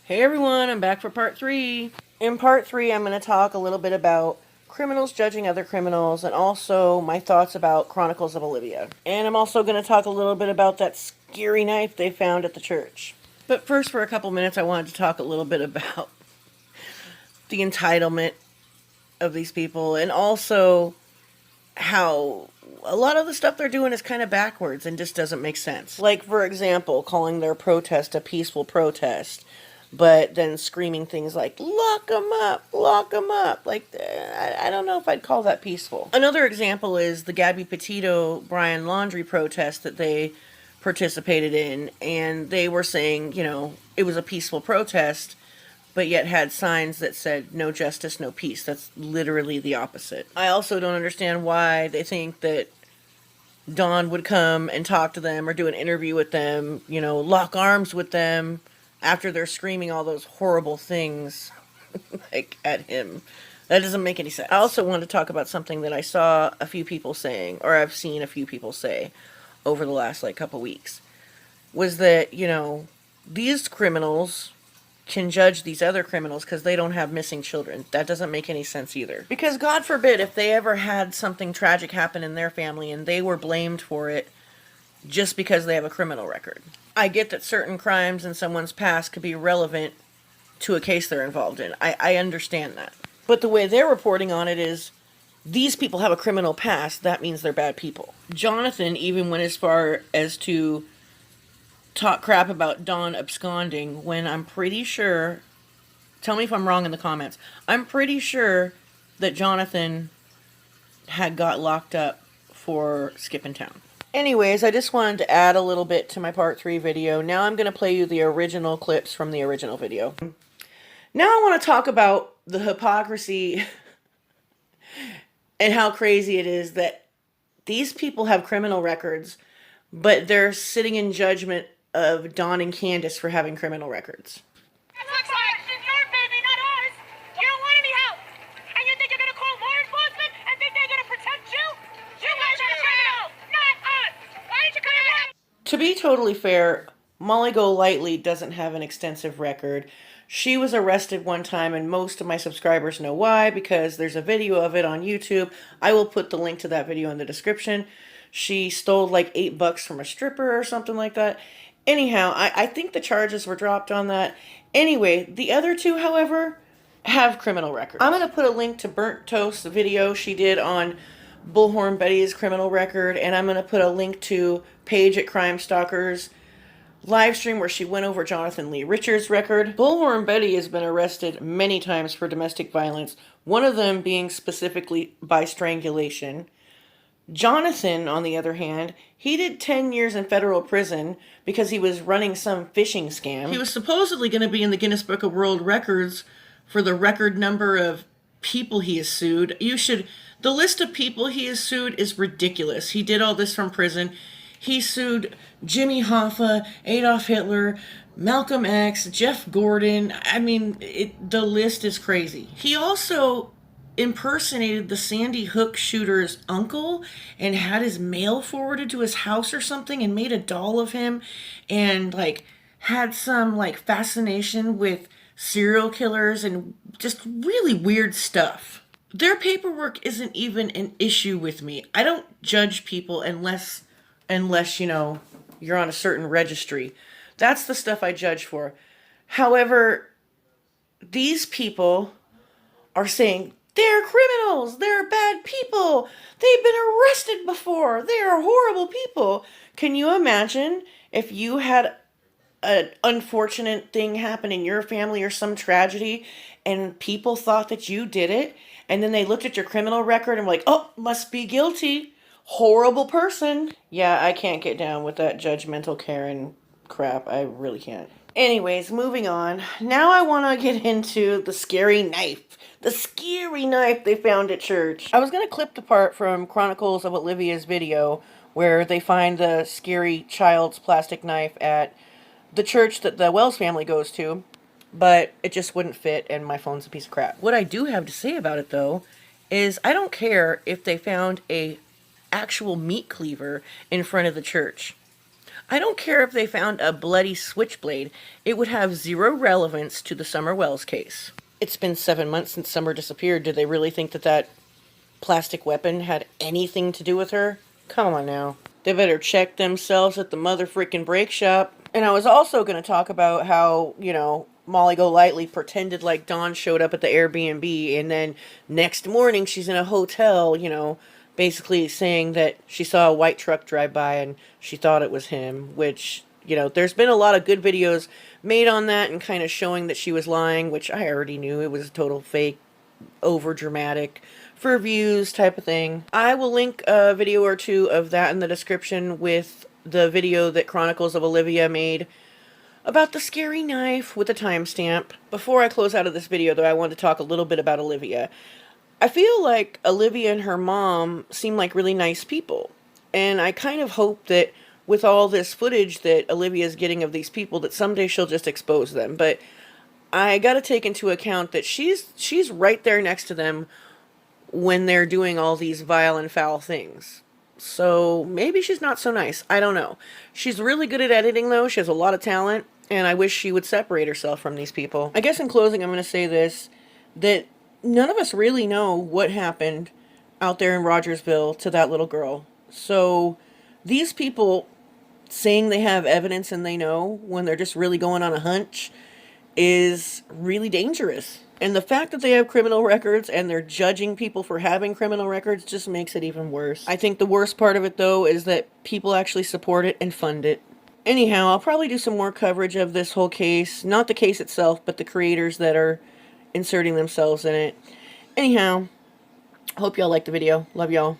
Hey everyone, I'm back for part 3. In part 3, I'm going to talk a little bit about criminals judging other criminals and also my thoughts about Chronicles of Olivia. And I'm also going to talk a little bit about that scary knife they found at the church. But first, for a couple minutes, I wanted to talk a little bit about the entitlement of these people and also how a lot of the stuff they're doing is kind of backwards and just doesn't make sense. Like, for example, calling their protest a peaceful protest, but then screaming things like, lock them up, lock them up. Like, I don't know if I'd call that peaceful. Another example is the Gabby Petito Brian Laundrie protest that they participated in, and they were saying, you know, it was a peaceful protest, but yet had signs that said no justice, no peace. That's literally the opposite. I also don't understand why they think that Dawn would come and talk to them or do an interview with them, you know, lock arms with them after they're screaming all those horrible things like at him. That doesn't make any sense. I also want to talk about something that I saw a few people saying, or I've seen a few people say over the last couple weeks, was that, you know, these criminals can judge these other criminals because they don't have missing children. That doesn't make any sense either. Because God forbid if they ever had something tragic happen in their family and they were blamed for it just because they have a criminal record. I get that certain crimes in someone's past could be relevant to a case they're involved in. I understand that. But the way they're reporting on it is, these people have a criminal past, that means they're bad people. Jonathan even went as far as to talk crap about Dawn absconding when I'm pretty sure, tell me if I'm wrong in the comments, I'm pretty sure that Jonathan had got locked up for skipping town. Anyways, I just wanted to add a little bit to my part 3 video. Now I'm going to play you the original clips from the original video. Now I want to talk about the hypocrisy and how crazy it is that these people have criminal records, but they're sitting in judgment of Dawn and Candace for having criminal records. It looks like it's your baby, not ours. You don't want any help. And you think you're going to call law enforcement and think they're going to protect you? You guys are the criminal, not us. Why did you come around? To be totally fair, Molly Golightly doesn't have an extensive record. She was arrested one time, and most of my subscribers know why, because there's a video of it on YouTube. I will put the link to that video in the description. She stole like $8 from a stripper or something like that. Anyhow, I think the charges were dropped on that. Anyway, the other two, however, have criminal records. I'm going to put a link to Burntoast's video she did on Bullhorn Betty's criminal record, and I'm going to put a link to Paige at Crime Stalker's live stream where she went over Jonathan Lee Richards' record. Bullhorn Betty has been arrested many times for domestic violence, one of them being specifically by strangulation. Jonathan, on the other hand, he did 10 years in federal prison because he was running some phishing scam. He was supposedly going to be in the Guinness Book of World Records for the record number of people he has sued. The list of people he has sued is ridiculous. He did all this from prison. He sued Jimmy Hoffa, Adolf Hitler, Malcolm X, Jeff Gordon. I mean, the list is crazy. He also impersonated the Sandy Hook shooter's uncle and had his mail forwarded to his house or something and made a doll of him and had some fascination with serial killers and just really weird stuff. Their paperwork isn't even an issue with me. I don't judge people unless you know, you're on a certain registry. That's the stuff I judge for. However, these people are saying they're criminals, they're bad people, they've been arrested before, they are horrible people. Can you imagine if you had an unfortunate thing happen in your family or some tragedy and people thought that you did it, and then they looked at your criminal record and were like, oh, must be guilty, horrible person. Yeah, I can't get down with that judgmental Karen crap. I really can't. Anyways, moving on. Now I want to get into the scary knife. The scary knife they found at church. I was going to clip the part from Chronicles of Olivia's video where they find the scary child's plastic knife at the church that the Wells family goes to, but it just wouldn't fit and my phone's a piece of crap. What I do have to say about it, though, is I don't care if they found a actual meat cleaver in front of the church. I don't care if they found a bloody switchblade. It would have zero relevance to the Summer Wells case. It's been 7 months since Summer disappeared. Did they really think that that plastic weapon had anything to do with her? Come on now. They better check themselves at the mother freaking brake shop. And I was also going to talk about how, you know, Molly Golightly pretended like Dawn showed up at the Airbnb, and then next morning she's in a hotel, you know, basically saying that she saw a white truck drive by and she thought it was him, which, you know, there's been a lot of good videos made on that and kind of showing that she was lying, which I already knew it was a total fake, over dramatic, for views type of thing. I will link a video or two of that in the description with the video that Chronicles of Olivia made about the scary knife with a timestamp. Before I close out of this video, though, I want to talk a little bit about Olivia. I feel like Olivia and her mom seem like really nice people, and I kind of hope that with all this footage that Olivia's getting of these people, that someday she'll just expose them. But I gotta take into account that she's right there next to them when they're doing all these vile and foul things. So maybe she's not so nice. I don't know. She's really good at editing, though. She has a lot of talent, and I wish she would separate herself from these people. I guess in closing, I'm going to say this, that none of us really know what happened out there in Rogersville to that little girl. So these people saying they have evidence and they know when they're just really going on a hunch is really dangerous. And the fact that they have criminal records and they're judging people for having criminal records just makes it even worse. I think the worst part of it, though, is that people actually support it and fund it. Anyhow, I'll probably do some more coverage of this whole case. Not the case itself, but the creators that are inserting themselves in it. Anyhow, hope y'all liked the video. Love y'all.